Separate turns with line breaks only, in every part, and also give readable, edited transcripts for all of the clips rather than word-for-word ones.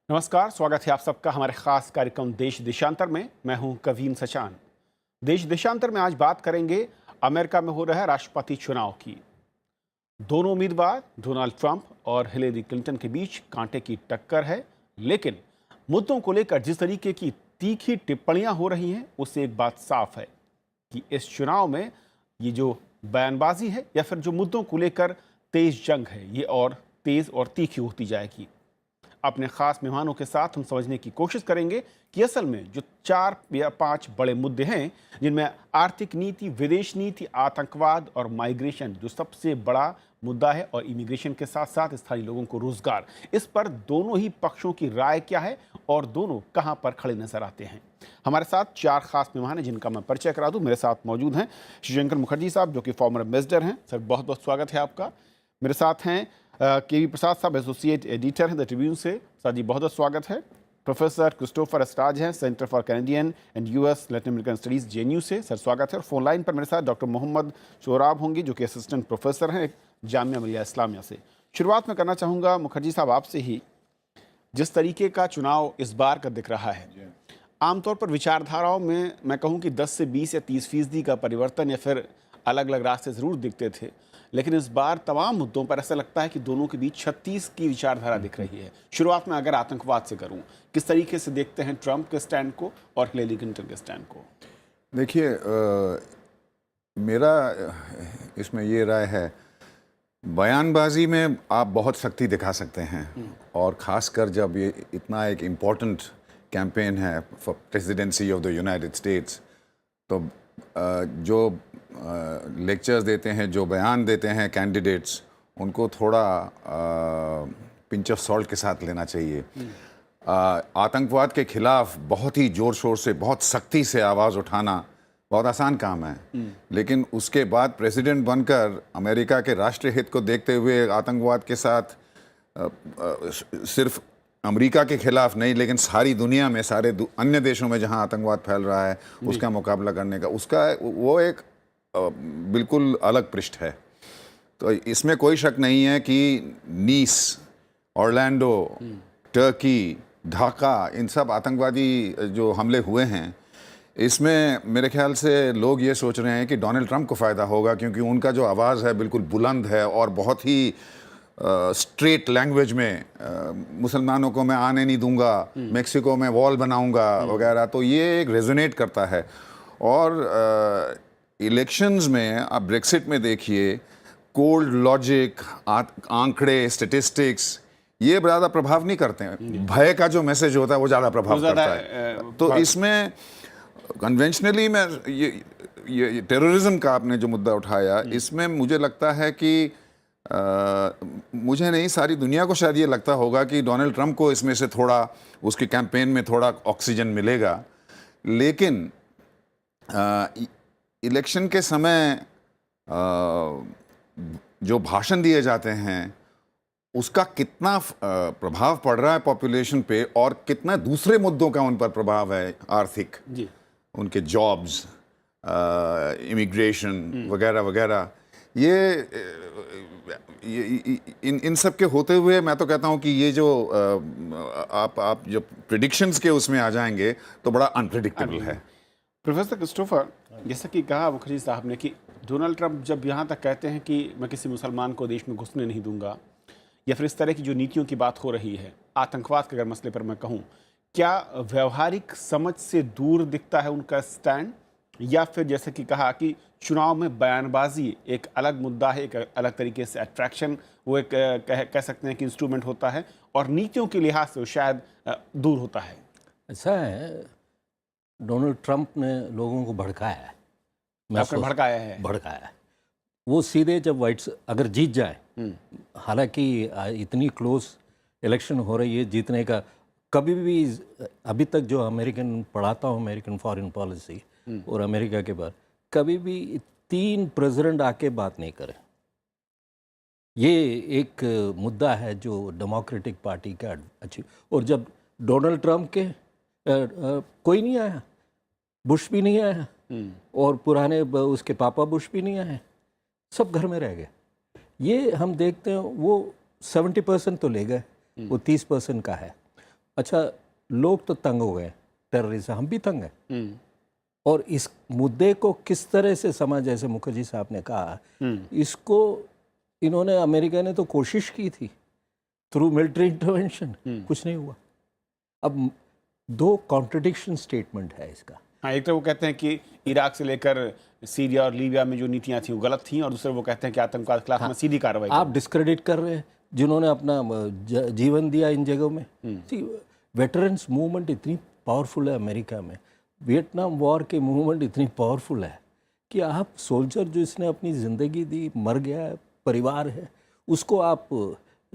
नमस्कार, स्वागत है आप सबका हमारे खास कार्यक्रम देश देशांतर में। मैं हूं कवीन सचान। देश देशांतर में आज बात करेंगे अमेरिका में हो रहे राष्ट्रपति चुनाव की। दोनों उम्मीदवार डोनाल्ड ट्रंप और हिलेरी क्लिंटन के बीच कांटे की टक्कर है, लेकिन मुद्दों को लेकर जिस तरीके की तीखी टिप्पणियां हो रही हैं, उससे एक बात साफ है कि इस चुनाव में ये जो बयानबाजी है या फिर जो मुद्दों को लेकर तेज जंग है, ये और तेज और तीखी होती जाएगी। अपने खास मेहमानों के साथ हम समझने की कोशिश करेंगे कि असल में जो 4 या 5 बड़े मुद्दे हैं, जिनमें आर्थिक नीति, विदेश नीति, आतंकवाद और माइग्रेशन जो सबसे बड़ा मुद्दा है, और इमिग्रेशन के साथ साथ स्थानीय लोगों को रोजगार, इस पर दोनों ही पक्षों की राय क्या है और दोनों कहां पर खड़े नजर आते हैं। हमारे साथ 4 खास मेहमान हैं जिनका मैं परिचय करा दूं। मेरे साथ मौजूद हैं शिवशंकर मुखर्जी साहब, जो कि फॉर्मर एम्बेसडर हैं। सर, बहुत बहुत स्वागत है आपका। मेरे साथ हैं के वी प्रसाद साहब, एसोसिएट एडिटर हैं द ट्रिब्यून से। सर जी, बहुत बहुत स्वागत है। प्रोफेसर क्रिस्टोफर एस्ट्राज हैं, centre for Canadian and US Latin American studies JNU से। सर, स्वागत है। और फोन लाइन पर मेरे साथ डॉक्टर मोहम्मद शोराब होंगे, जो कि असिस्टेंट प्रोफेसर हैं जामिया मिलिया इस्लामिया से। शुरुआत में करना चाहूँगा मुखर्जी साहब आपसे ही, जिस तरीके का चुनाव इस बार का दिख रहा है, आमतौर पर विचारधाराओं में मैं कहूँ कि 10 से 20 या 30% का परिवर्तन या फिर अलग अलग रास्ते ज़रूर दिखते थे, लेकिन इस बार तमाम मुद्दों पर ऐसा लगता है कि दोनों के बीच 36 की विचारधारा दिख रही है। शुरुआत में अगर आतंकवाद से करूं, किस तरीके से देखते हैं ट्रंप के स्टैंड को और हिलेरी क्लिंटन के स्टैंड को?
देखिए, मेरा इसमें ये राय है, बयानबाजी में आप बहुत सख्ती दिखा सकते हैं, और ख़ासकर जब ये इतना एक इम्पॉर्टेंट कैंपेन है for presidency of the United states, तो जो लेक्चर्स देते हैं, जो बयान देते हैं कैंडिडेट्स, उनको थोड़ा पिंच ऑफ सॉल्ट के साथ लेना चाहिए। आतंकवाद के खिलाफ बहुत ही ज़ोर शोर से, बहुत सख्ती से आवाज़ उठाना बहुत आसान काम है, लेकिन उसके बाद प्रेसिडेंट बनकर अमेरिका के राष्ट्रीय हित को देखते हुए आतंकवाद के साथ सिर्फ अमेरिका के खिलाफ नहीं, लेकिन सारी दुनिया में, सारे अन्य देशों में जहां आतंकवाद फैल रहा है, उसका मुकाबला करने का, उसका वो एक बिल्कुल अलग पृष्ठ है। तो इसमें कोई शक नहीं है कि नीस, ऑरलैंडो, टर्की, ढाका, इन सब आतंकवादी जो हमले हुए हैं, इसमें मेरे ख्याल से लोग ये सोच रहे हैं कि डोनाल्ड ट्रंप को फ़ायदा होगा, क्योंकि उनका जो आवाज़ है बिल्कुल बुलंद है और बहुत ही स्ट्रेट लैंग्वेज में, मुसलमानों को मैं आने नहीं दूंगा, मेक्सिको में वॉल बनाऊंगा वगैरह, तो ये एक रेजोनेट करता है। और इलेक्शंस में आप ब्रेक्सिट में देखिए, कोल्ड लॉजिक, आंकड़े, स्टेटिस्टिक्स, ये ज़्यादा प्रभाव नहीं करते हैं। भय का जो मैसेज होता है वो ज़्यादा प्रभाव करता है। तो इसमें कन्वेंशनली मैं ये टेररिज्म का आपने जो मुद्दा उठाया, इसमें मुझे लगता है कि मुझे नहीं, सारी दुनिया को शायद ये लगता होगा कि डोनाल्ड ट्रंप को इसमें से थोड़ा, उसके कैंपेन में थोड़ा ऑक्सीजन मिलेगा। लेकिन इलेक्शन के समय जो भाषण दिए जाते हैं, उसका कितना प्रभाव पड़ रहा है पॉपुलेशन पे, और कितना दूसरे मुद्दों का उन पर प्रभाव है, आर्थिक, उनके जॉब्स, इमिग्रेशन वगैरह वगैरह, इन सब के होते हुए मैं तो कहता हूं कि ये जो आप जो प्रिडिक्शंस के उसमें आ जाएंगे तो बड़ा अनप्रिडिक्टेबल है।
प्रोफेसर क्रिस्टोफर, जैसा कि कहा मुखर्जी साहब ने कि डोनाल्ड ट्रंप जब यहाँ तक कहते हैं कि मैं किसी मुसलमान को देश में घुसने नहीं दूंगा, या फिर इस तरह की जो नीतियों की बात हो रही है, आतंकवाद के अगर मसले पर मैं कहूँ, क्या व्यवहारिक समझ से दूर दिखता है उनका स्टैंड, या फिर जैसे कि कहा कि चुनाव में बयानबाजी एक अलग मुद्दा है, एक अलग तरीके से अट्रैक्शन, वो एक कह सकते हैं कि इंस्ट्रूमेंट होता है, और नीतियों के लिहाज से वो शायद दूर होता है?
ऐसा है, डोनाल्ड ट्रंप ने लोगों को भड़काया है। भड़काया है। वो सीधे जब अगर जीत जाए, हालांकि इतनी क्लोज इलेक्शन हो रही है जीतने का, कभी भी अभी तक जो अमेरिकन पढ़ाता हूँ, अमेरिकन फॉरेन पॉलिसी और अमेरिका के बाद, कभी भी 3 प्रेसिडेंट आके बात नहीं करे। ये एक मुद्दा है जो डेमोक्रेटिक पार्टी का अच्छी, और जब डोनाल्ड ट्रंप के कोई नहीं आया, बुश भी नहीं आया, और पुराने उसके पापा बुश भी नहीं आए, सब घर में रह गए। ये हम देखते हैं, वो 70% तो ले गए, वो 30% का है। अच्छा, लोग तो तंग हो गए टेररिज्म, हम भी तंग हैं। और इस मुद्दे को किस तरह से समझ, जैसे मुखर्जी साहब ने कहा, इसको इन्होंने, अमेरिका ने तो कोशिश की थी थ्रू मिलिट्री इंटरवेंशन, कुछ नहीं हुआ। अब दो कॉन्ट्रडिक्शन स्टेटमेंट है इसका।
हाँ, एक तो वो कहते हैं कि इराक से लेकर सीरिया और लीबिया में जो नीतियां थी वो गलत थी, और दूसरे वो कहते हैं कि आतंकवाद के खिलाफ में सीधी कार्रवाई
आप डिस्क्रेडिट कर रहे हैं जिन्होंने अपना जीवन दिया इन जगहों में। वेटरन्स मूवमेंट इतनी पावरफुल है अमेरिका में, वियतनाम वॉर के मूवमेंट इतनी पावरफुल है कि आप सोल्जर जो इसने अपनी ज़िंदगी दी, मर गया है, परिवार है, उसको आप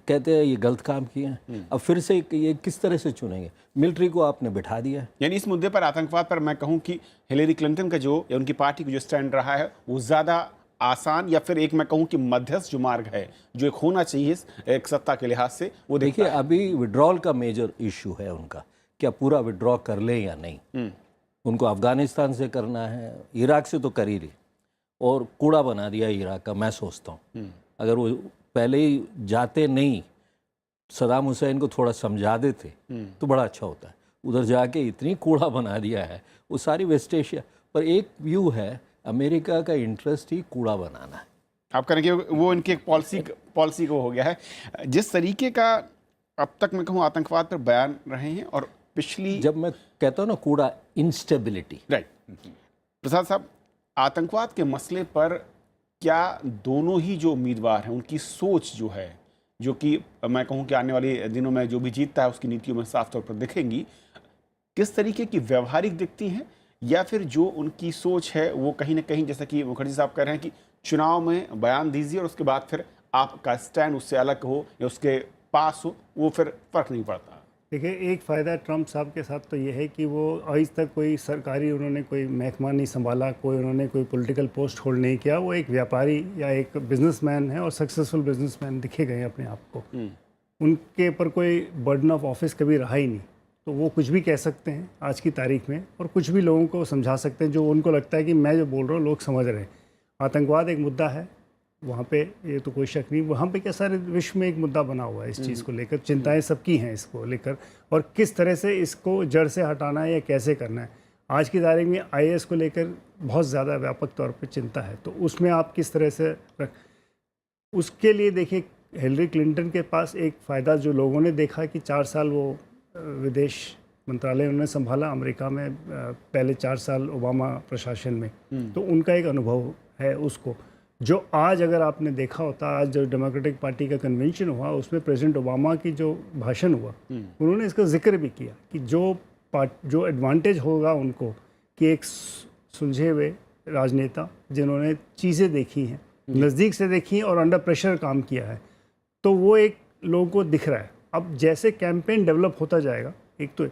कहते हैं ये गलत काम किए हैं। अब फिर से ये किस तरह से चुनेंगे? मिलिट्री को आपने बिठा दिया है।
यानी इस मुद्दे पर, आतंकवाद पर, मैं कहूं कि हिलेरी क्लिंटन का जो, या उनकी पार्टी का जो स्टैंड रहा है वो ज़्यादा आसान, या फिर एक मैं कहूं कि मध्यस्थ जो मार्ग है जो एक होना चाहिए एक सत्ता के लिहाज से, वो
देखिए अभी विड्रॉल का मेजर इशू है उनका, क्या पूरा विड्रॉ कर ले या नहीं। उनको अफगानिस्तान से करना है, इराक से तो कर ही ली, और कूड़ा बना दिया इराक का। मैं सोचता हूँ अगर वो पहले ही जाते नहीं, सदाम हुसैन को थोड़ा समझा देते तो बड़ा अच्छा होता है। उधर जाके इतनी कूड़ा बना दिया है, वो सारी वेस्ट एशिया पर। एक व्यू है, अमेरिका का इंटरेस्ट ही कूड़ा बनाना है।
आप करेंगे वो इनकी एक पॉलिसी को हो गया है। जिस तरीके का अब तक मैं कहूँ आतंकवाद पर बयान रहे हैं, और पिछली,
जब मैं कहता हूँ ना कूड़ा, इंस्टेबिलिटी,
राइट। प्रसाद साहब, आतंकवाद के मसले पर क्या दोनों ही जो उम्मीदवार हैं उनकी सोच जो है, जो कि मैं कहूँ कि आने वाले दिनों में जो भी जीतता है उसकी नीतियों में साफ तौर पर दिखेंगी, किस तरीके की व्यवहारिक दिखती हैं, या फिर जो उनकी सोच है वो कहीं ना कहीं, जैसा कि मुखर्जी साहब कह रहे हैं कि चुनाव में बयान दीजिए और उसके बाद फिर आपका स्टैंड उससे अलग हो या उसके पास हो, वो फिर फर्क नहीं पड़ता?
देखिए, एक फ़ायदा ट्रंप साहब के साथ तो ये है कि वो आज तक कोई सरकारी, उन्होंने कोई महकमा नहीं संभाला, उन्होंने कोई पॉलिटिकल पोस्ट होल्ड नहीं किया। वो एक व्यापारी या एक बिजनेसमैन है, और सक्सेसफुल बिजनेसमैन दिखे गए अपने आप को। उनके ऊपर कोई बर्डन ऑफ ऑफिस कभी रहा ही नहीं, तो वो कुछ भी कह सकते हैं आज की तारीख में, और कुछ भी लोगों को समझा सकते हैं जो उनको लगता है कि मैं जो बोल रहा हूँ लोग समझ रहे हैं। आतंकवाद एक मुद्दा है वहाँ पे, ये तो कोई शक नहीं। वहाँ पे क्या सारे विश्व में एक मुद्दा बना हुआ है इस चीज़ को लेकर, चिंताएं सबकी हैं इसको लेकर, और किस तरह से इसको जड़ से हटाना है या कैसे करना है। आज की तारीख में IAS को लेकर बहुत ज़्यादा व्यापक तौर पे चिंता है, तो उसमें आप किस तरह से उसके लिए देखिए, हिलरी क्लिंटन के पास एक फ़ायदा जो लोगों ने देखा कि 4 साल वो विदेश मंत्रालय उन्होंने संभाला अमेरिका में, पहले 4 साल ओबामा प्रशासन में, तो उनका एक अनुभव है उसको। जो आज अगर आपने देखा होता, आज जो डेमोक्रेटिक पार्टी का कन्वेंशन हुआ उसमें प्रेसिडेंट ओबामा की जो भाषण हुआ, उन्होंने इसका जिक्र भी किया कि जो एडवांटेज होगा उनको, कि एक सुलझे हुए राजनेता जिन्होंने चीज़ें देखी हैं, नज़दीक से देखी हैं और अंडर प्रेशर काम किया है, तो वो एक लोगों को दिख रहा है। अब जैसे कैंपेन डेवलप होता जाएगा, एक तो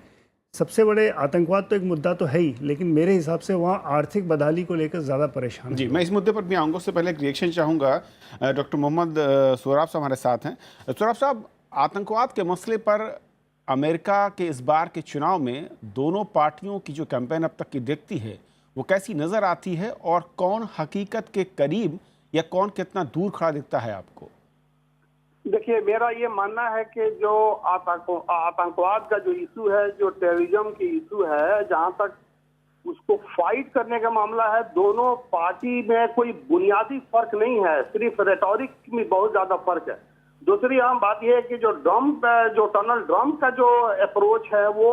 सबसे बड़े आतंकवाद तो एक मुद्दा तो है ही, लेकिन मेरे हिसाब से वहाँ आर्थिक बदहाली को लेकर ज़्यादा परेशान
जी, मैं इस मुद्दे पर भी आऊँगा। उससे पहले एक रिएक्शन चाहूँगा। डॉक्टर मोहम्मद सोहराब साहब हमारे साथ हैं। सोहराब साहब, आतंकवाद के मसले पर अमेरिका के इस बार के चुनाव में दोनों पार्टियों की जो कैंपेन अब तक की दिखती है वो कैसी नज़र आती है, और कौन हकीकत के करीब या कौन कितना दूर खड़ा दिखता है आपको?
देखिए, मेरा ये मानना है कि जो आतंकवाद का जो इशू है, जो टेररिज्म की इशू है, जहां तक उसको फाइट करने का मामला है, दोनों पार्टी में कोई बुनियादी फर्क नहीं है, सिर्फ रेटोरिक में बहुत ज्यादा फर्क है। दूसरी अहम बात यह है कि जो डोनाल्ड ट्रंप का जो अप्रोच है वो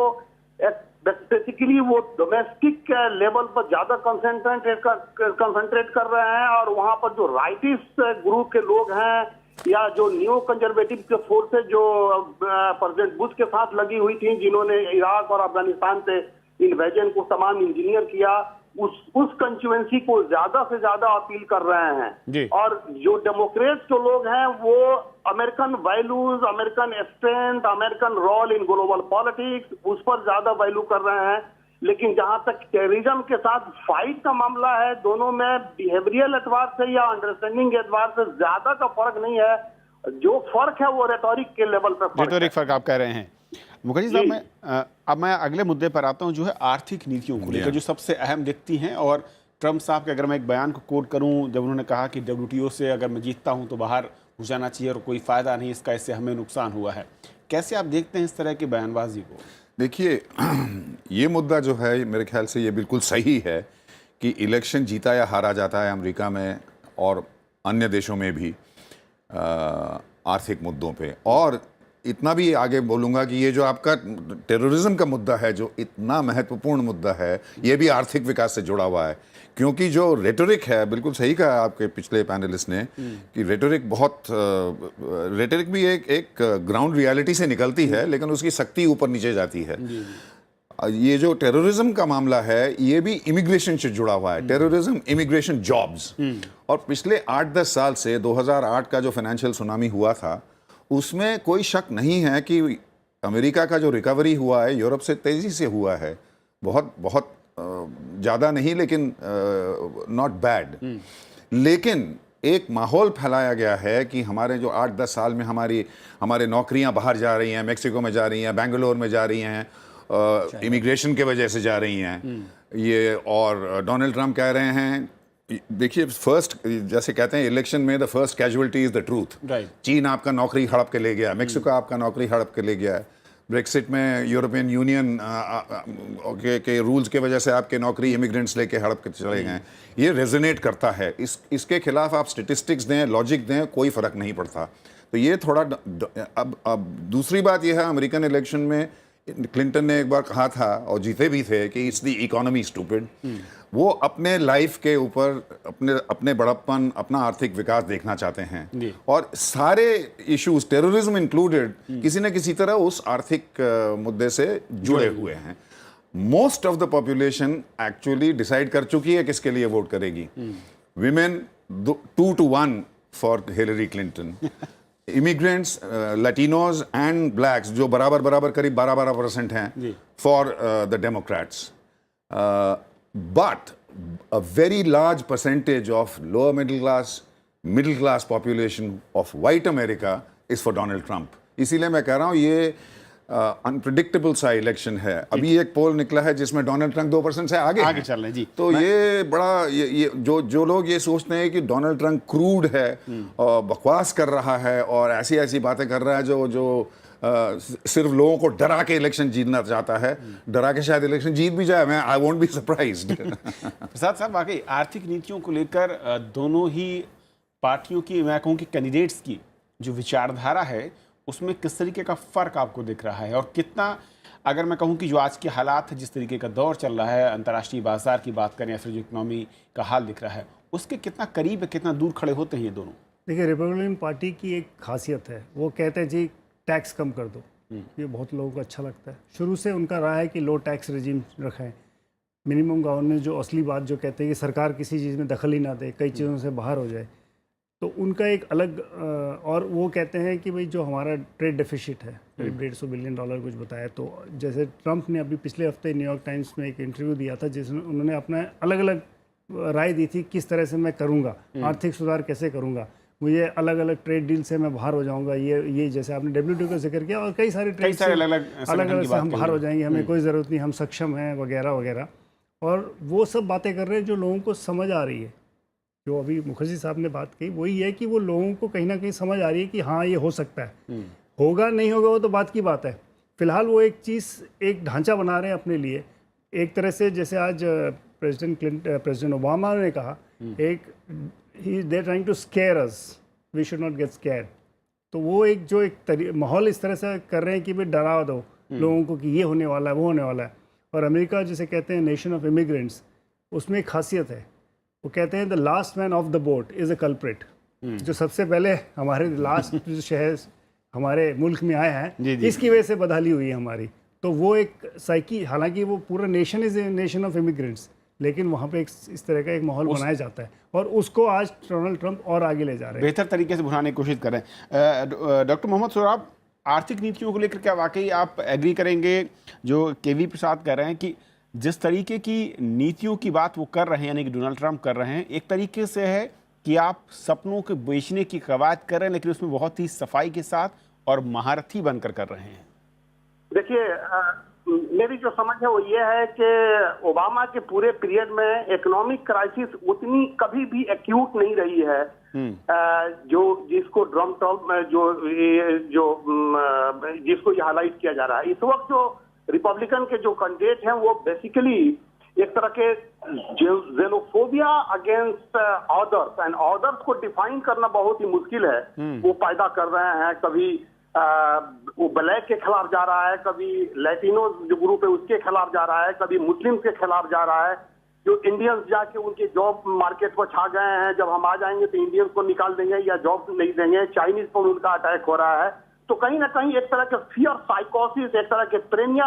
बेसिकली वो डोमेस्टिक लेवल पर ज्यादा कंसंट्रेट कर रहे हैं, और वहां पर जो राइटिस्ट ग्रुप के लोग हैं या जो न्यू कंजर्वेटिव के फोर्सेज जो प्रेसिडेंट बुश के साथ लगी हुई थी, जिन्होंने इराक और अफगानिस्तान से इन्वेजन को तमाम इंजीनियर किया, उस कंस्टिट्यूएंसी को ज्यादा से ज्यादा अपील कर रहे हैं। और जो डेमोक्रेट्स जो लोग हैं वो American values, American strength, American role in global politics, उस पर ज्यादा वैल्यू कर रहे हैं। लेकिन जहां तक टेररिज्म के साथ फाइट का मामला है, दोनों में बिहेवियरल एतबार से या अंडरस्टैंडिंग के एतबार से ज्यादा का फर्क नहीं है। जो फर्क है वो रेटोरिक के लेवल पर
रेटोरिक फर्क आप कह रहे हैं। मुखर्जी साहब, अब मैं अगले मुद्दे पर आता हूं, जो है आर्थिक नीतियों को लेकर, जो सबसे अहम दिखती हैं। और ट्रंप साहब के अगर मैं एक बयान को कोट करूं, जब उन्होंने कहा कि WTO से अगर मैं जीतता हूं तो बाहर हो जाना चाहिए और कोई फ़ायदा नहीं इसका, इससे हमें नुकसान हुआ है। कैसे आप देखते हैं इस तरह की बयानबाजी को?
देखिए, ये मुद्दा जो है मेरे ख्याल से ये बिल्कुल सही है कि इलेक्शन जीता या हारा जाता है अमेरिका में और अन्य देशों में भी आर्थिक मुद्दों पे। और इतना भी आगे बोलूँगा कि ये जो आपका टेररिज्म का मुद्दा है, जो इतना महत्वपूर्ण मुद्दा है, ये भी आर्थिक विकास से जुड़ा हुआ है। क्योंकि जो रेटोरिक है, बिल्कुल सही कहा आपके पिछले पैनलिस्ट ने कि रेटोरिक भी एक ग्राउंड रियलिटी से निकलती है, लेकिन उसकी सख्ती ऊपर नीचे जाती है। ये जो टेररिज्म का मामला है, ये भी इमिग्रेशन से जुड़ा हुआ है। Terrorism, immigration, jobs. और पिछले 8-10 साल से 2008 का जो फाइनेंशियल सुनामी हुआ था, उसमें कोई शक नहीं है कि अमेरिका का जो रिकवरी हुआ है यूरोप से तेज़ी से हुआ है। बहुत बहुत ज़्यादा नहीं, लेकिन नॉट बैड। लेकिन एक माहौल फैलाया गया है कि हमारे जो 8-10 साल में हमारे नौकरियां बाहर जा रही हैं, मेक्सिको में जा रही हैं, बेंगलोर में जा रही हैं, इमिग्रेशन के वजह से जा रही हैं ये। और डोनाल्ड ट्रंप कह रहे हैं, देखिए, फर्स्ट, जैसे कहते हैं इलेक्शन में, the first casualty is the truth. चीन आपका नौकरी हड़प के ले गया, मेक्सिको आपका नौकरी हड़प के ले गया, ब्रेक्सिट में यूरोपियन यूनियन के रूल्स के वजह से आपके नौकरी इमिग्रेंट्स लेके हड़प के चले गए। ये रेजोनेट करता है। इसके खिलाफ आप स्टेटिस्टिक्स दें, लॉजिक दें, कोई फ़र्क नहीं पड़ता। तो ये थोड़ा अब दूसरी बात यह है, अमेरिकन इलेक्शन में क्लिंटन ने एक बार कहा था, और जीते भी थे, कि इट्स द इकोनॉमी स्टूपिड। वो अपने लाइफ के ऊपर अपने बड़प्पन, अपना आर्थिक विकास देखना चाहते हैं, और सारे इश्यूज, टेररिज्म इंक्लूडेड, किसी न किसी तरह उस आर्थिक मुद्दे से जुड़े हुए हैं। Most of the population actually decide कर चुकी है किसके लिए वोट करेगी। Women 2-1 for Hillary Clinton. Immigrants, Latinos and blacks, जो बराबर करीब 12% हैं, for the Democrats. But a very large percentage of lower middle class population of white America is for Donald Trump. इसीलिए मैं कह रहा हूँ ये अनप्रिडिक्टेबल सा इलेक्शन है। अभी एक पोल निकला है जिसमें डोनाल्ड ट्रंप 2% से आगे चल रहे हैं जी। तो ये बड़ा, ये जो लोग ये सोचते हैं कि डोनाल्ड ट्रंप क्रूड है और बकवास कर रहा है और ऐसी बातें कर रहा है जो सिर्फ लोगों को डरा के इलेक्शन जीतना चाहता है, डरा के शायद इलेक्शन जीत भी जाए, मैं आई वोंट बी सरप्राइज्ड।
प्रसाद साहब, वाकई आर्थिक नीतियों को लेकर दोनों ही पार्टियों की, मैं कहूँ कि कैंडिडेट्स की जो विचारधारा है, उसमें किस तरीके का फ़र्क आपको दिख रहा है, और कितना, अगर मैं कहूँ कि जो आज के हालात है, जिस तरीके का दौर चल रहा है, अंतर्राष्ट्रीय बाजार की बात करें या फिर जो इकनॉमी का हाल दिख रहा है, उसके कितना करीब है, कितना दूर खड़े होते हैं ये दोनों?
देखिए, रिपब्लिकन पार्टी की एक खासियत है, वो कहते हैं जी टैक्स कम कर दो। ये बहुत लोगों को अच्छा लगता है। शुरू से उनका रहा है कि लो टैक्स रेजिम रखें, मिनिमम गवर्नेंस, जो असली बात जो कहते हैं कि सरकार किसी चीज़ में दखल ही ना दे, कई चीज़ों से बाहर हो जाए, तो उनका एक अलग। और वो कहते हैं कि भाई जो हमारा ट्रेड डेफिसिट है, करीब $150 बिलियन कुछ बताया। तो जैसे ट्रंप ने अभी पिछले हफ्ते न्यूयॉर्क टाइम्स में एक इंटरव्यू दिया था, जिसमें उन्होंने अपना अलग अलग राय दी थी, किस तरह से मैं करूँगा, आर्थिक सुधार कैसे करूँगा, मुझे अलग अलग ट्रेड डील से मैं बाहर हो जाऊंगा। ये जैसे आपने WTO का जिक्र किया, और कई सारे ट्रेड से अलग से हम बाहर हो जाएंगे, हमें कोई ज़रूरत नहीं, हम सक्षम हैं, वगैरह वगैरह। और वो सब बातें कर रहे हैं जो लोगों को समझ आ रही है। जो अभी मुखर्जी साहब ने बात कही, वही है कि वो लोगों को कहीं ना कहीं समझ आ रही है कि हाँ, ये हो सकता है। होगा नहीं होगा वो तो बात की बात है। फिलहाल वो एक चीज़, एक ढांचा बना रहे हैं अपने लिए, एक तरह से। जैसे आज प्रेसिडेंट ओबामा ने कहा, they're trying to scare us, we should not get scared। तो वो एक जो माहौल इस तरह से कर रहे हैं कि भाई डरा दो लोगों को कि ये होने वाला है, वो होने वाला है। और अमेरिका जिसे कहते हैं नेशन ऑफ इमिग्रेंट्स, उसमें एक खासियत है, वो कहते हैं the last man of the boat is a culprit. जो सबसे पहले हमारे लास्ट जो शहर हमारे मुल्क में आए हैं, इसकी वजह से बदहाली हुई है हमारी। तो वो एक साइकी, हालांकि वो पूरा nation is a nation of immigrants, लेकिन वहाँ पे एक इस तरह का एक माहौल बनाया जाता है, और उसको आज डोनाल्ड ट्रंप और आगे ले जा रहे हैं,
बेहतर तरीके से बुझाने की कोशिश कर रहे हैं। डॉक्टर मोहम्मद सोहराब, आर्थिक नीतियों को लेकर क्या वाकई आप एग्री करेंगे जो केवी प्रसाद कह रहे हैं कि जिस तरीके की नीतियों की बात वो कर रहे हैं, यानी कि डोनाल्ड ट्रंप कर रहे हैं, एक तरीके से है कि आप सपनों के बेचने की कवायद कर रहे हैं, लेकिन उसमें बहुत ही सफाई के साथ और महारथी बनकर कर रहे हैं?
देखिए, मेरी जो समझ है वो ये है कि ओबामा के पूरे पीरियड में इकोनॉमिक क्राइसिस उतनी कभी भी एक्यूट नहीं रही है, जो जिसको ड्रम टॉप जिसको ये हाईलाइट किया जा रहा है। इस वक्त जो रिपब्लिकन के जो कैंडिडेट हैं वो बेसिकली एक तरह के xenophobia against orders and orders को डिफाइन करना बहुत ही मुश्किल है, वो पैदा कर रहे हैं। कभी वो ब्लैक के खिलाफ जा रहा है, कभी लैटिनो जो ग्रुप है उसके खिलाफ जा रहा है, कभी मुस्लिम के खिलाफ जा रहा है। जो इंडियंस जाके उनके जॉब मार्केट पर छा गए हैं, जब हम आ जाएंगे तो इंडियंस को निकाल देंगे या जॉब नहीं देंगे, चाइनीज पर उनका अटैक हो रहा है। तो कहीं ना कहीं एक तरह के फियर साइकोसिस, एक तरह के प्रेनिया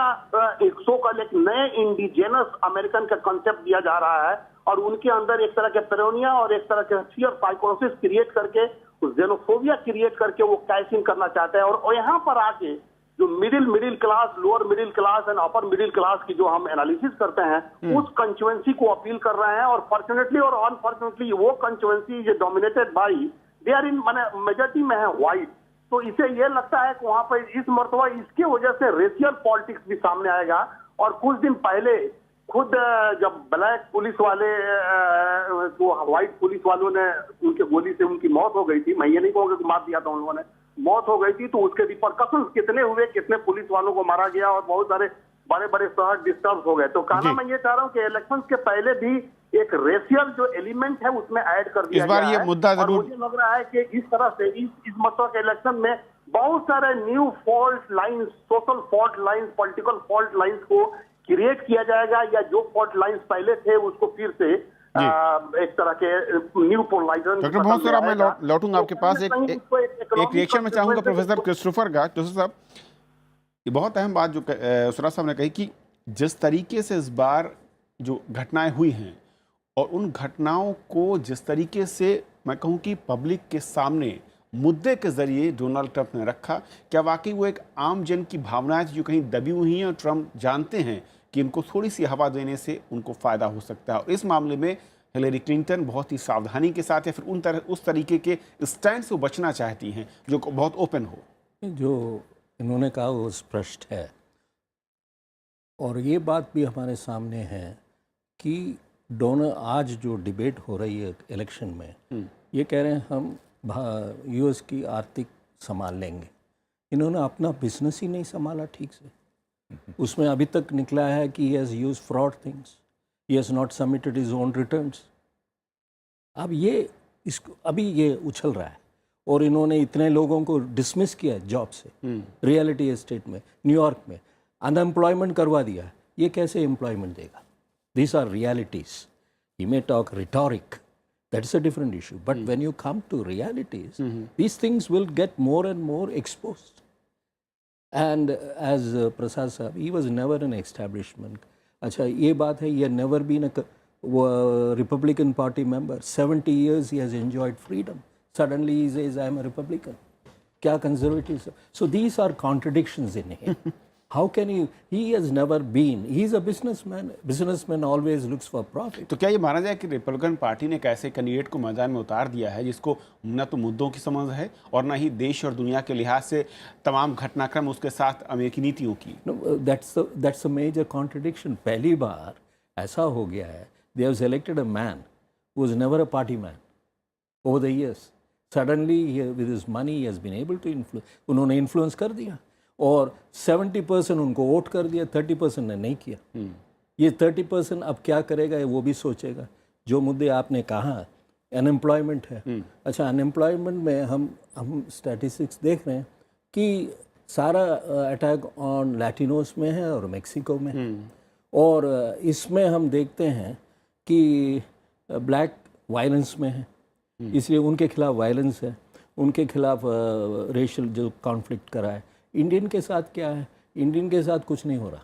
सो कॉल एक नए इंडिजिनस अमेरिकन का कंसेप्ट दिया जा रहा है, और उनके अंदर एक तरह के प्रेनिया और एक तरह के फियर साइकोसिस क्रिएट करके, जेनोफोबिया क्रिएट करके वो कैशिंग करना चाहते हैं। और यहाँ पर आके जो middle class, lower middle class and upper middle class की जो हम एनालिसिस करते हैं, उस कंस्टिट्यूएंसी को अपील कर रहे हैं। और फॉर्चुनेटली और अनफॉर्चुनेटली वो कंस्टिट्यूएंसी जो dominated by they are in माने मेजॉरिटी में है व्हाइट। तो इसे ये लगता है कि वहां पर इस मर्तबा इसके वजह से रेशियल पॉलिटिक्स भी सामने आएगा। और कुछ दिन पहले खुद जब ब्लैक पुलिस वाले तो व्हाइट पुलिस वालों ने उनके गोली से उनकी मौत हो गई थी, मैं ये नहीं कहूँगा कि मार दिया था उन्होंने, मौत हो गई थी, तो उसके रिपरकशंस कितने हुए, कितने पुलिस वालों को मारा गया और बहुत सारे बड़े बड़े शहर डिस्टर्ब हो गए। तो कहना मैं ये चाह रहा हूँ कि इलेक्शंस के पहले भी एक रेशियल जो एलिमेंट है उसमें ऐड कर दिया
इस बार
गया
ये
है।
मुद्दा
और
जरूर
मुझे लग रहा है कि इस तरह से इस मतलब के इलेक्शन में बहुत सारे new fault lines, social fault lines, political fault lines को क्रिएट किया जाएगा, या जो फॉल्ट लाइंस पहले थे उसको फिर से एक तरह के new polarisation.
Doctor Mohammad Saraf, मैं लौटूंगा आपके पास। एक रिएक्शन में चाहूंगा प्रोफेसर क्रिस्टोफर का। क्रिस्टोफर साहब, ये बहुत अहम बात जो सराफ साहब ने कही कि जिस तरीके से इस बार जो घटनाएं हुई हैं और उन घटनाओं को जिस तरीके से मैं कहूं कि पब्लिक के सामने मुद्दे के जरिए डोनाल्ड ट्रंप ने रखा, क्या वाकई वो एक आम जन की भावनाएं जो कहीं दबी हुई हैं और ट्रंप जानते हैं कि इनको थोड़ी सी हवा देने से उनको फ़ायदा हो सकता है, और इस मामले में हिलेरी क्लिंटन बहुत ही सावधानी के साथ या फिर उस तरीके के स्टैंड से बचना चाहती हैं जो बहुत ओपन हो?
जो इन्होंने कहा वो स्पष्ट है, और ये बात भी हमारे सामने है कि दोनों आज जो डिबेट हो रही है इलेक्शन में, ये कह रहे हैं हम यूएस की आर्थिक संभाल लेंगे। इन्होंने अपना बिजनेस ही नहीं संभाला ठीक से। उसमें अभी तक निकला है कि he has used fraud things, he has not submitted his own returns। अब ये इसको अभी ये उछल रहा है, और इन्होंने इतने लोगों को डिसमिस किया जॉब से, रियलिटी एस्टेट में, न्यूयॉर्क में अनएम्प्लॉयमेंट करवा दिया। ये कैसे एम्प्लॉयमेंट देगा? These are realities. He may talk rhetoric, that's a different issue, but when you come to realities, these things will get more and more exposed. And as Prasad Sahab, he was never an establishment. अच्छा, ये बात है, he had never been a Republican Party member. 70 years he has enjoyed freedom. Suddenly he says, I am a Republican. क्या conservative? So these are contradictions in him. How can he has never been, he is a businessman. Businessman always looks for profit.
तो क्या ये माना जाए कि Republican party ने एक ऐसे कैंडिडेट को मैदान में उतार दिया है जिसको न तो मुद्दों की समझ है और न ही देश और दुनिया के लिहाज से तमाम घटनाक्रम उसके साथ अमेरिकी नीतियों की?
No, that's a major contradiction. पहली बार ऐसा हो गया है, they have selected a man who was never a party man over the years. Suddenly with his money he has been able to influence. उन्होंने influence कर दिया और 70% उनको वोट कर दिया, 30% ने नहीं किया। ये 30% अब क्या करेगा वो भी सोचेगा। जो मुद्दे आपने कहा, अनएम्प्लॉयमेंट है। अच्छा, अनएम्प्लॉयमेंट में हम स्टैटिस्टिक्स देख रहे हैं कि सारा अटैक ऑन लैटिनोस में है और मेक्सिको में है, और इसमें हम देखते हैं कि ब्लैक वायलेंस में है, इसलिए उनके खिलाफ वायलेंस है, उनके खिलाफ रेशियल जो कॉन्फ्लिक्ट करा है। इंडियन के साथ क्या है? इंडियन के साथ कुछ नहीं हो रहा।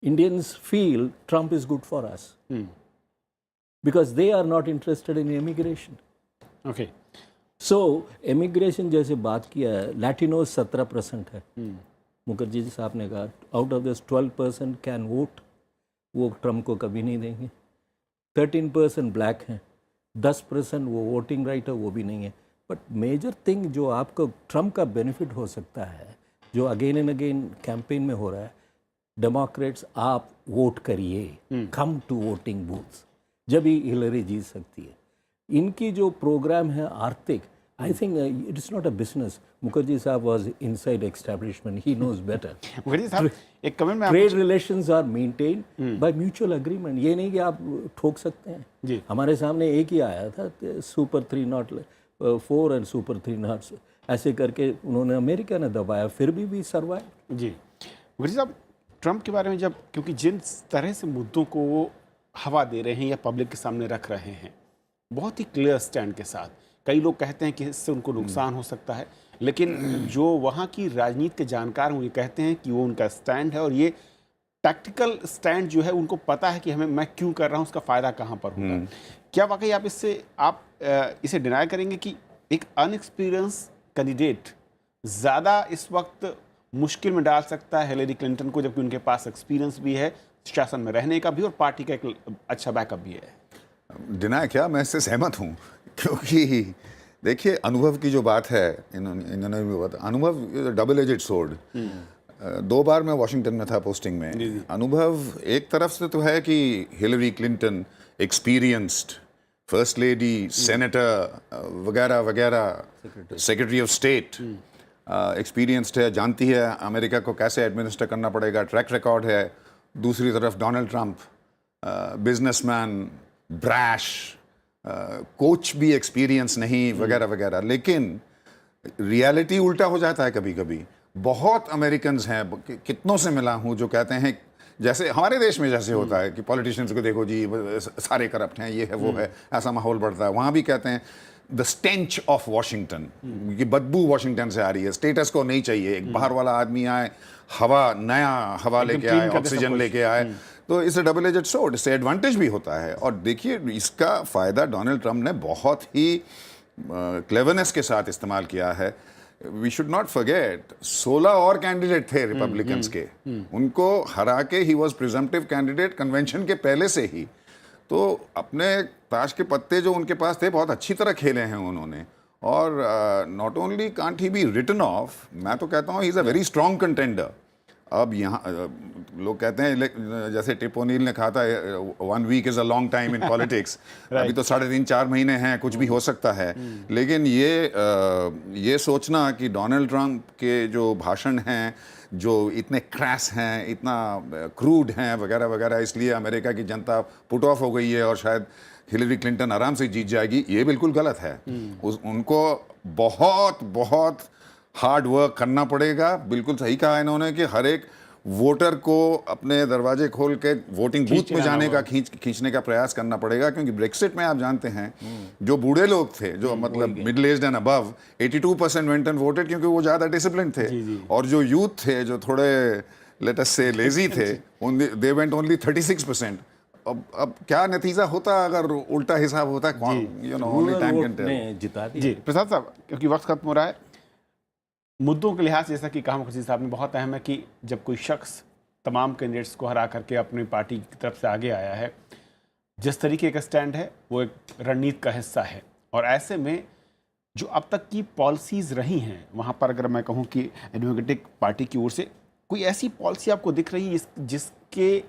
Indians feel Trump is good for us because they are not interested in immigration.
Okay,
so immigration जैसे बात किया है, लैटिनोस 17% है। मुखर्जी जी साहब ने कहा out of this 12% can vote, वो ट्रम्प को कभी नहीं देंगे। 13% ब्लैक हैं, 10% वो वोटिंग राइट है, वो भी नहीं है। बट मेजर थिंग जो आपको ट्रम्प का बेनिफिट हो सकता है, जो अगेन एंड अगेन कैंपेन में हो रहा है, डेमोक्रेट्स आप वोट करिए, कम टू वोटिंग बूथ्स, जब ही हिलरी जीत सकती है। इनकी जो प्रोग्राम है आर्थिक, I think it is not a business. Mukherjee साहब was inside establishment, he knows better.
Mukherjee साहब एक कमेंट में
trade relations are maintained by mutual agreement. ये नहीं कि आप ठोक सकते हैं
जी।
हमारे सामने एक ही आया था, सुपर 304 एंड सुपर 306 ऐसे करके उन्होंने, अमेरिका ने दबाया, फिर भी सर्वाइव।
जी मुखर्जी साहब, ट्रंप के बारे में जब, क्योंकि जिन तरह से मुद्दों को वो हवा दे रहे हैं या पब्लिक के सामने रख रहे हैं बहुत ही क्लियर स्टैंड के साथ, कई लोग कहते हैं कि इससे उनको नुकसान हो सकता है, लेकिन जो वहाँ की राजनीति के जानकार हैं वो ये कहते हैं कि वो उनका स्टैंड है और ये टैक्टिकल स्टैंड जो है उनको पता है कि हमें, मैं क्यों कर रहा हूँ, उसका फ़ायदा कहाँ पर होगा। क्या वाकई आप इसे डिनाई करेंगे कि एक अनएक्सपीरियंस कैंडिडेट ज़्यादा इस वक्त मुश्किल में डाल सकता है हिलेरी क्लिंटन को, जबकि उनके पास एक्सपीरियंस भी है शासन में रहने का भी और पार्टी का एक अच्छा बैकअप भी है?
डिनाई क्या, मैं इससे सहमत हूँ, क्योंकि देखिए अनुभव की जो बात है, इन्होंने भी बताया, अनुभव डबल एजेड सोर्ड। 2 बार मैं वॉशिंगटन में था पोस्टिंग में। अनुभव एक तरफ से तो है कि Hillary Clinton experienced first lady, senator वगैरह वगैरह, सेक्रेटरी ऑफ स्टेट, एक्सपीरियंस्ड है, जानती है अमेरिका को कैसे एडमिनिस्टर करना पड़ेगा, ट्रैक रिकॉर्ड है। दूसरी तरफ Donald Trump, businessman, brash, coach भी एक्सपीरियंस नहीं, वगैरह वगैरह। लेकिन रियलिटी उल्टा हो जाता है कभी कभी। बहुत अमेरिकन्स हैं, कितनों से मिला हूँ, जो कहते हैं, जैसे हमारे देश में जैसे होता है कि पॉलिटिशियंस को देखो जी सारे करप्ट हैं, ये है वो है, ऐसा माहौल बढ़ता है। वहाँ भी कहते हैं द स्टेंच ऑफ वॉशिंगटन, ये बदबू वॉशिंगटन से आ रही है, स्टेटस को नहीं चाहिए, एक बाहर वाला आदमी आए, नया हवा लेके आए, ऑक्सीजन लेके आए। तो इसे डबल एजेड सोर्ड, इससे एडवांटेज भी होता है। और देखिए इसका फ़ायदा डोनाल्ड ट्रंप ने बहुत ही क्लेवरनेस के साथ इस्तेमाल किया है। वी शुड नॉट फॉरगेट 16 और कैंडिडेट थे रिपब्लिकन्स के, उनको हरा के he was presumptive candidate convention के पहले से ही। तो अपने ताश के पत्ते जो उनके पास थे बहुत अच्छी तरह खेले हैं उन्होंने। और not only can't he be written off, मैं तो कहता हूँ he is a very strong contender. अब यहाँ लोग कहते हैं, जैसे टिप ओनील ने कहा था, 1 week is a long time in politics. अभी तो 3.5-4 महीने हैं, कुछ भी हो सकता है। लेकिन ये सोचना कि डोनाल्ड ट्रंप के जो भाषण हैं, जो इतने क्रैश हैं, इतना क्रूड हैं, वगैरह वगैरह, इसलिए अमेरिका की जनता पुट ऑफ हो गई है और शायद हिलरी क्लिंटन आराम से जीत जाएगी, ये बिल्कुल गलत है। उनको बहुत बहुत हार्ड वर्क करना पड़ेगा। बिल्कुल सही कहा इन्होंने कि हर एक वोटर को अपने दरवाजे खोल के वोटिंग बूथ में जाने का खींचने का प्रयास करना पड़ेगा। क्योंकि ब्रेक्सिट में आप जानते हैं जो बूढ़े लोग थे, जो मतलब middle age and above, 82% went and voted, क्योंकि वो ज़्यादा डिसिप्लिन थे। और जो यूथ थे, जो थोड़े लेट अस से लेजी थे, दे वेंट ओनली 36%। अब क्या नतीजा होता अगर उल्टा हिसाब होता, you know, only time can tell.
जिता दी।
जी प्रसाद साहब, क्योंकि वक्त खत्म हो रहा है, मुद्दों के लिहाज से जैसा कि कहा मुखर्जी साहब ने, बहुत अहम है कि जब कोई शख्स तमाम कैंडिडेट्स को हरा करके अपनी पार्टी की तरफ से आगे आया है, जिस तरीके का स्टैंड है वो एक रणनीति का हिस्सा है। और ऐसे में जो अब तक की पॉलिसीज़ रही हैं वहाँ पर, अगर मैं कहूँ कि डेमोक्रेटिक पार्टी की ओर से कोई ऐसी पॉलिसी आपको दिख रही है जिसके,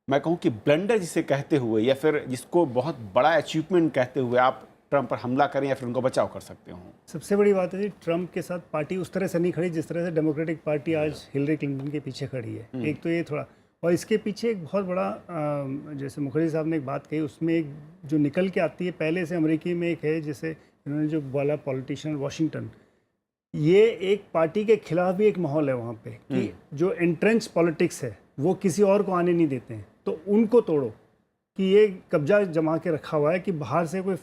मैं कहूँ कि ब्लंडर जिसे कहते हुए, या फिर जिसको बहुत बड़ा अचीवमेंट कहते हुए आप ट्रंप पर हमला करें या फिर उनको बचाव कर सकते हो?
सबसे बड़ी बात है जी, ट्रंप के साथ पार्टी उस तरह से नहीं खड़ी जिस तरह से डेमोक्रेटिक पार्टी आज हिलरी क्लिंटन के पीछे खड़ी है। एक तो ये थोड़ा, और इसके पीछे एक बहुत बड़ा, जैसे मुखर्जी साहब ने एक बात कही, उसमें एक जो निकल के आती है पहले से अमेरिकी में, एक है जैसे इन्होंने जो बोला पॉलिटिशियन वॉशिंगटन, ये एक पार्टी के खिलाफ भी एक माहौल है वहाँ पे कि जो एंट्रेंच पॉलिटिक्स है वो किसी और को आने नहीं देते हैं, तो उनको तोड़ो कि ये कब्जा जमा के रखा हुआ है कि बाहर से कोई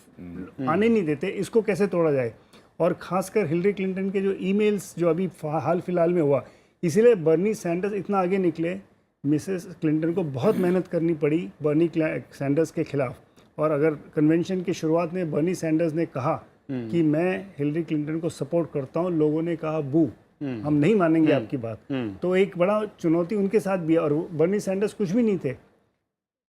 आने नहीं देते, इसको कैसे तोड़ा जाए। और ख़ासकर हिलरी क्लिंटन के जो ईमेल्स जो अभी हाल फिलहाल में हुआ, इसीलिए बर्नी सैंडर्स इतना आगे निकले। मिसेस क्लिंटन को बहुत मेहनत करनी पड़ी बर्नी सैंडर्स के खिलाफ। और अगर कन्वेंशन की शुरुआत में बर्नी सैंडर्स ने कहा कि मैं हिलरी क्लिंटन को सपोर्ट करता हूँ, लोगों ने कहा बू, हम नहीं मानेंगे आपकी बात। तो एक बड़ा चुनौती उनके साथ भी है। और बर्नी सैंडर्स कुछ भी नहीं थे,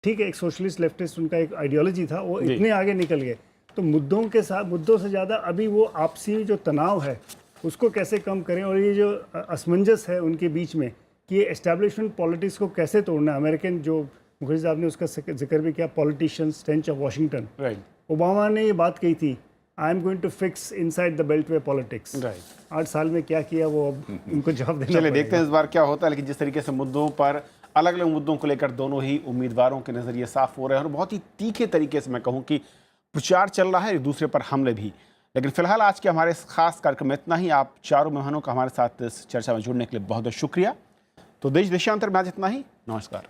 ठीक है, एक सोशलिस्ट लेफ्टिस्ट उनका एक आइडियोलॉजी था, वो इतने आगे निकल गए। तो मुद्दों के साथ, मुद्दों से ज़्यादा अभी वो आपसी जो तनाव है उसको कैसे कम करें, और ये जो असमंजस है उनके बीच में कि एस्टैब्लिशमेंट पॉलिटिक्स को कैसे तोड़ना है। अमेरिकन जो मुखर्जी साहब ने उसका जिक्र भी किया, politicians stench of Washington,
right
Obama ने ये बात कही थी, I am going to fix inside the beltway politics.
Right
8 साल में क्या किया वो अब उनको जवाब देना
चलिए
पड़ेगा।
देखते हैं इस बार क्या होता है। लेकिन जिस तरीके से मुद्दों पर, अलग अलग मुद्दों को लेकर दोनों ही उम्मीदवारों के नजरिए साफ हो रहे हैं और बहुत ही तीखे तरीके से मैं कहूँ कि प्रचार चल रहा है, एक दूसरे पर हमले भी। लेकिन फिलहाल आज के हमारे इस खास कार्यक्रम में इतना ही। आप चारों मेहमानों का हमारे साथ इस चर्चा में जुड़ने के लिए बहुत बहुत शुक्रिया। तो देश देशांतर में आज इतना ही। नमस्कार।